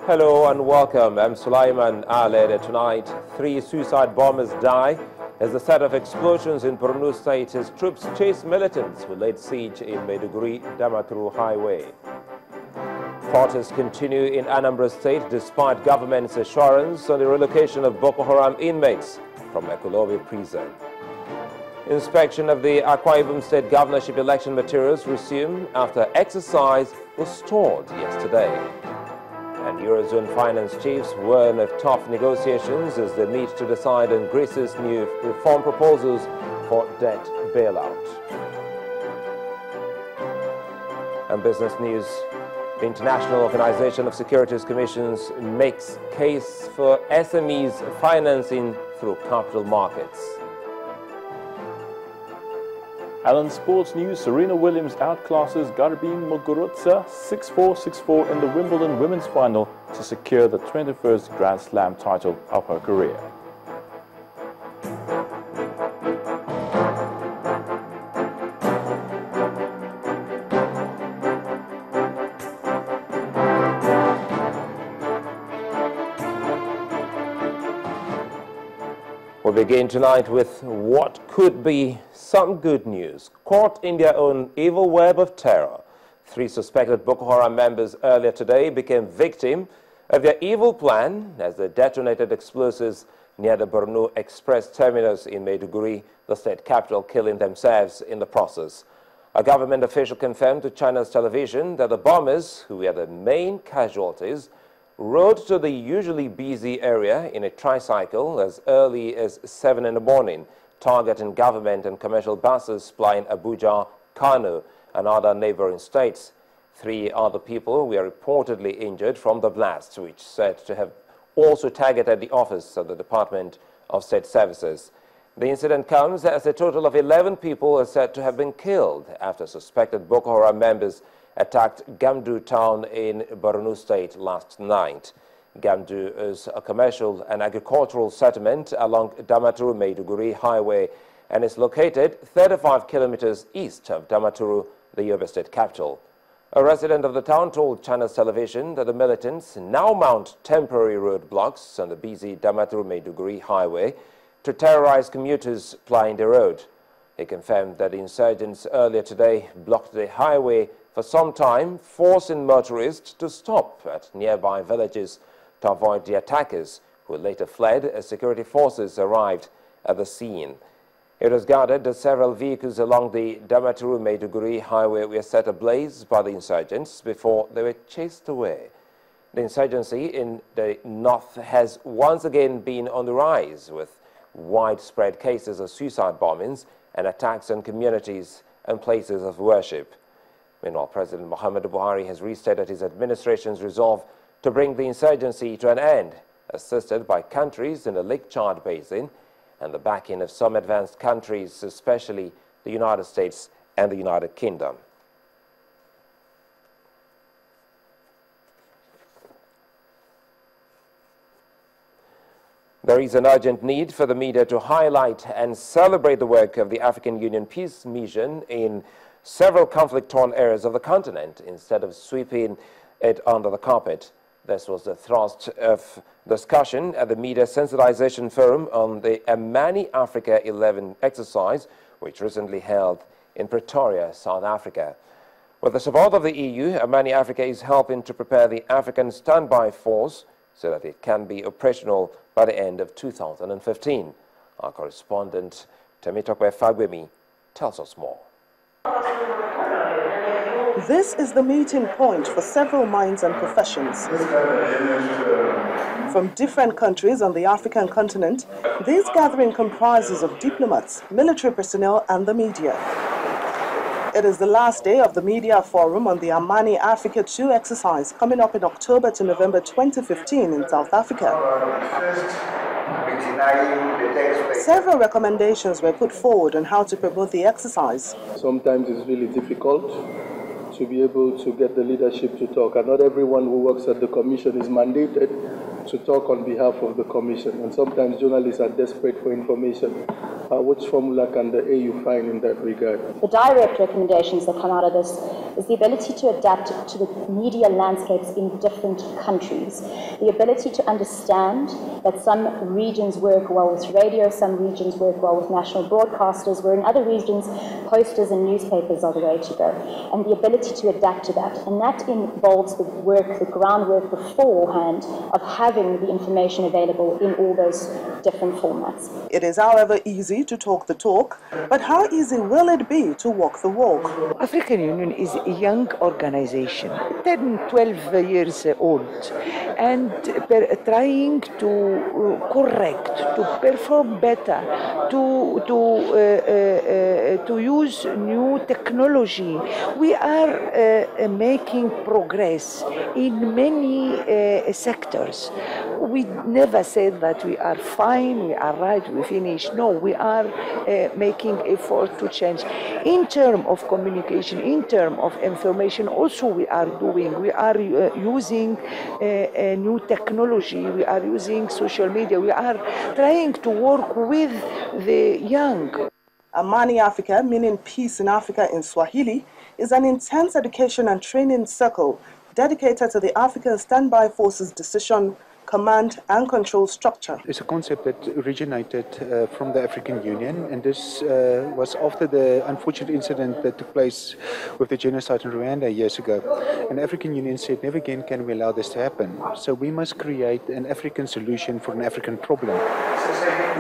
Hello and welcome. I'm Sulaiman Aled. Tonight, 3 suicide bombers die as the set of explosions in Borno State as troops chase militants who laid siege in Maiduguri-Damaturu Highway. Protests continue in Anambra State despite government's assurance on the relocation of Boko Haram inmates from Ekulobe prison. Inspection of the Akwa Ibom State governorship election materials resumed after exercise was stalled yesterday. And Eurozone finance chiefs warn of tough negotiations as they meet to decide on Greece's new reform proposals for debt bailout. And business news, the International Organization of Securities Commissions makes case for SMEs financing through capital markets. And on sports news, Serena Williams outclasses Garbine Muguruza 6-4, 6-4 in the Wimbledon women's final to secure the 21st Grand Slam title of her career. We begin tonight with what could be some good news. Caught in their own evil web of terror, 3 suspected Boko Haram members earlier today became victim of their evil plan as they detonated explosives near the Borno Express terminus in Maiduguri, the state capital, killing themselves in the process. A government official confirmed to China's television that the bombers, who were the main casualties, rode to the usually busy area in a tricycle as early as 7 in the morning, targeting government and commercial buses plying Abuja, Kano, and other neighboring states. 3 other people were reportedly injured from the blast, which said to have also targeted the office of the Department of State Services. The incident comes as a total of 11 people are said to have been killed after suspected Boko Haram members attacked Gamdu town in Borno State last night. Gamdu is a commercial and agricultural settlement along Damaturu-Maiduguri Highway and is located 35 kilometers east of Damaturu, the Yobe state capital. A resident of the town told China's television that the militants now mount temporary roadblocks on the busy Damaturu-Maiduguri Highway to terrorize commuters plying the road. He confirmed that the insurgents earlier today blocked the highway for some time, forcing motorists to stop at nearby villages to avoid the attackers, who later fled as security forces arrived at the scene. It was gathered that several vehicles along the Damaturu-Maiduguri highway were set ablaze by the insurgents before they were chased away. The insurgency in the north has once again been on the rise, with widespread cases of suicide bombings and attacks on communities and places of worship. Meanwhile, President Muhammadu Buhari has restated his administration's resolve to bring the insurgency to an end, assisted by countries in the Lake Chad Basin and the backing of some advanced countries, especially the United States and the United Kingdom. There is an urgent need for the media to highlight and celebrate the work of the African Union Peace Mission in several conflict-torn areas of the continent instead of sweeping it under the carpet. This was the thrust of discussion at the Media Sensitization Forum on the Amani Africa 11 exercise, which recently held in Pretoria, South Africa. With the support of the EU, Amani Africa is helping to prepare the African Standby Force so that it can be operational by the end of 2015. Our correspondent, Temitokwe Fagbemi, tells us more. This is the meeting point for several minds and professions. From different countries on the African continent, this gathering comprises of diplomats, military personnel, and the media. It is the last day of the Media Forum on the Amani Africa 2 exercise coming up in October to November 2015 in South Africa. Several recommendations were put forward on how to promote the exercise. Sometimes it's really difficult to be able to get the leadership to talk, and not everyone who works at the commission is mandated to talk on behalf of the Commission. And sometimes journalists are desperate for information. Which formula can the AU find in that regard? The direct recommendations that come out of this is the ability to adapt to the media landscapes in different countries, the ability to understand that some regions work well with radio, some regions work well with national broadcasters, where in other regions posters and newspapers are the way to go, and the ability to adapt to that. And that involves the work, the groundwork beforehand of having the information available in all those different formats. It is, however, easy to talk the talk, but how easy will it be to walk the walk? African Union is a young organization, 10, 12 years old, and trying to correct, to perform better, to use new technology. We are making progress in many sectors. We never said that we are fine, we are right, we finish. No, we are making effort to change. In terms of communication, in terms of information, also we are doing. We are using a new technology. We are using social media. We are trying to work with the young. Amani Africa, meaning peace in Africa in Swahili, is an intense education and training circle dedicated to the African Standby Forces decision, command and control structure. It's a concept that originated from the African Union, and this was after the unfortunate incident that took place with the genocide in Rwanda years ago. And the African Union said, never again can we allow this to happen. So we must create an African solution for an African problem.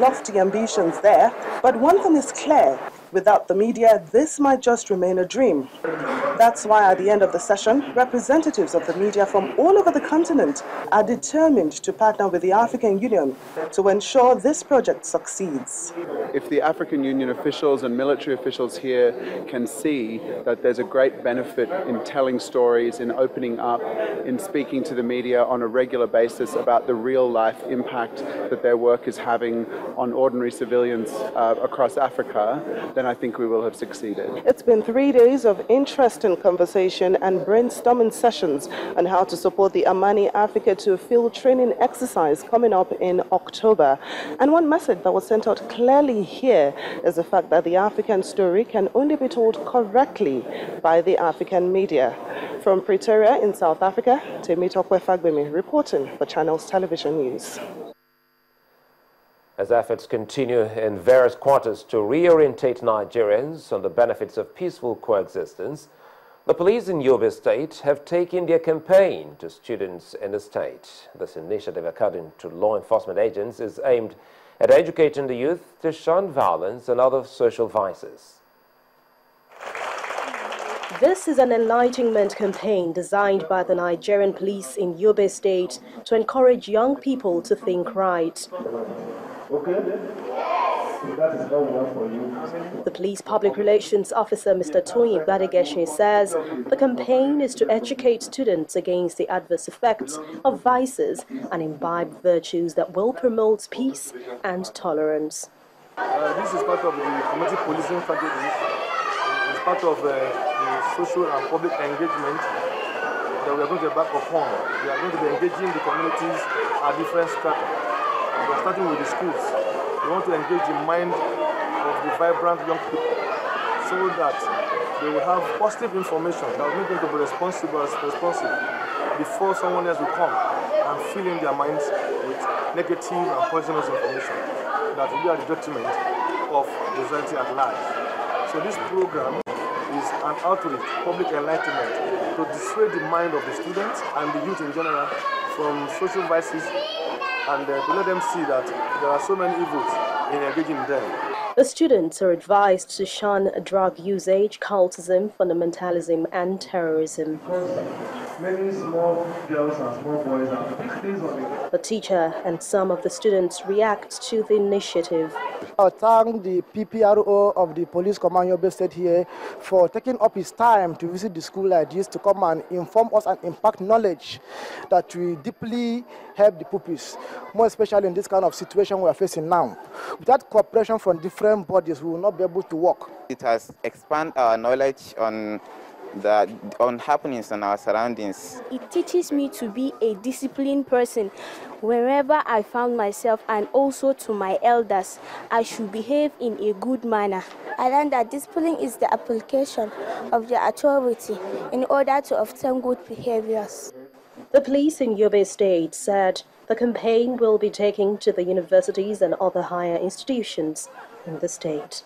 Lofty ambitions there, but one thing is clear. Without the media, this might just remain a dream. That's why at the end of the session, representatives of the media from all over the continent are determined to partner with the African Union to ensure this project succeeds. If the African Union officials and military officials here can see that there's a great benefit in telling stories, in opening up, in speaking to the media on a regular basis about the real life impact that their work is having on ordinary civilians across Africa, then I think we will have succeeded. It's been 3 days of interesting conversation and brainstorming sessions on how to support the Amani Africa to a field training exercise coming up in October. And one message that was sent out clearly here is the fact that the African story can only be told correctly by the African media. From Pretoria in South Africa, Temitope Fagbemi reporting for Channels Television News. As efforts continue in various quarters to reorientate Nigerians on the benefits of peaceful coexistence, the police in Yobe State have taken their campaign to students in the state. This initiative, according to law enforcement agents, is aimed at educating the youth to shun violence and other social vices. This is an enlightenment campaign designed by the Nigerian police in Yobe State to encourage young people to think right. Okay? That is how we want for you. The police public relations officer, Mr. Tony Badegeshi, says the campaign is to educate students against the adverse effects of vices and imbibe virtues that will promote peace and tolerance. This is part of the community policing strategy. It's part of the social and public engagement that we are going to back upon. We are going to be engaging the communities at different strata. We are starting with the schools. We want to engage the mind of the vibrant young people so that they will have positive information that will make them to be responsive before someone else will come and fill in their minds with negative and poisonous information that will be at the detriment of the society at large. So this program is an outreach, public enlightenment, to dissuade the mind of the students and the youth in general from social vices, and to let them see that there are so many evils in engaging them. The students are advised to shun drug usage, cultism, fundamentalism and terrorism. Many small girls and small boys are things on it. The teacher and some of the students react to the initiative. I thank the PPRO of the Police Command Yobe State here for taking up his time to visit the school like this to come and inform us and impact knowledge that will deeply help the pupils, more especially in this kind of situation we are facing now. Without cooperation from different bodies, we will not be able to work. It has expanded our knowledge on on happenings in our surroundings. It teaches me to be a disciplined person wherever I found myself, and also to my elders, I should behave in a good manner. I learned that discipline is the application of the authority in order to obtain good behaviors. The police in Yobe State said the campaign will be taken to the universities and other higher institutions in the state.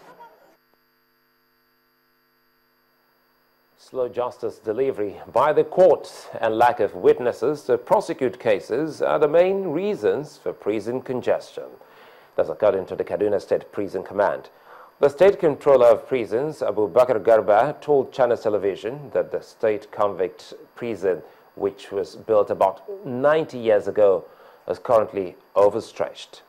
Slow justice delivery by the courts and lack of witnesses to prosecute cases are the main reasons for prison congestion. That's according to the Kaduna State Prison Command. The State Controller of Prisons, Abu Bakr Garba, told Channels Television that the state convict prison, which was built about 90 years ago, is currently overstretched.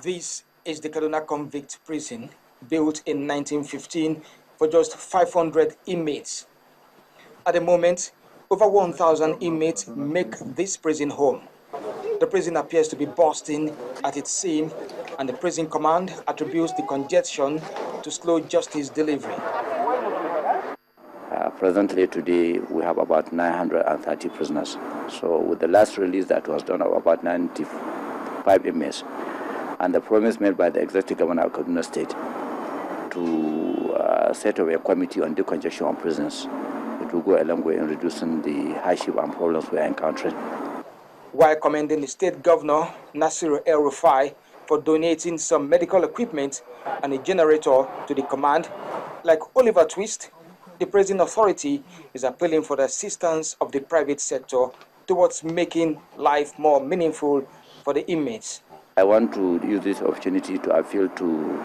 This is the Kaduna Convict Prison, built in 1915 for just 500 inmates. At the moment, over 1,000 inmates make this prison home. The prison appears to be bursting at its seam, and the prison command attributes the congestion to slow justice delivery. Presently today we have about 930 prisoners. So with the last release that was done of about 95 inmates, and the promise made by the Executive Governor of Kaduna State to set up a committee on decongestion of prisons, it will go a long way in reducing the hardship and problems we are encountering. While commending the state governor, Nasir El-Rufai, for donating some medical equipment and a generator to the command, like Oliver Twist, the prison authority is appealing for the assistance of the private sector towards making life more meaningful for the inmates. I want to use this opportunity to appeal to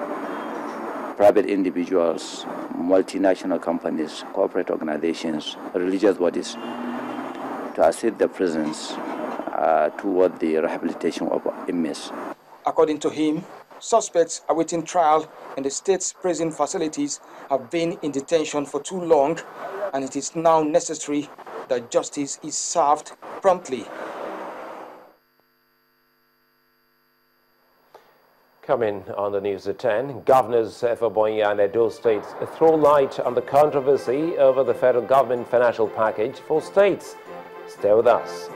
private individuals, multinational companies, corporate organizations, religious bodies to assist the prisons toward the rehabilitation of inmates. According to him, suspects awaiting trial in the state's prison facilities have been in detention for too long, and it is now necessary that justice is served promptly. Coming on the news at 10, Governors Efebonya and Edo states throw light on the controversy over the federal government financial package for states. Stay with us.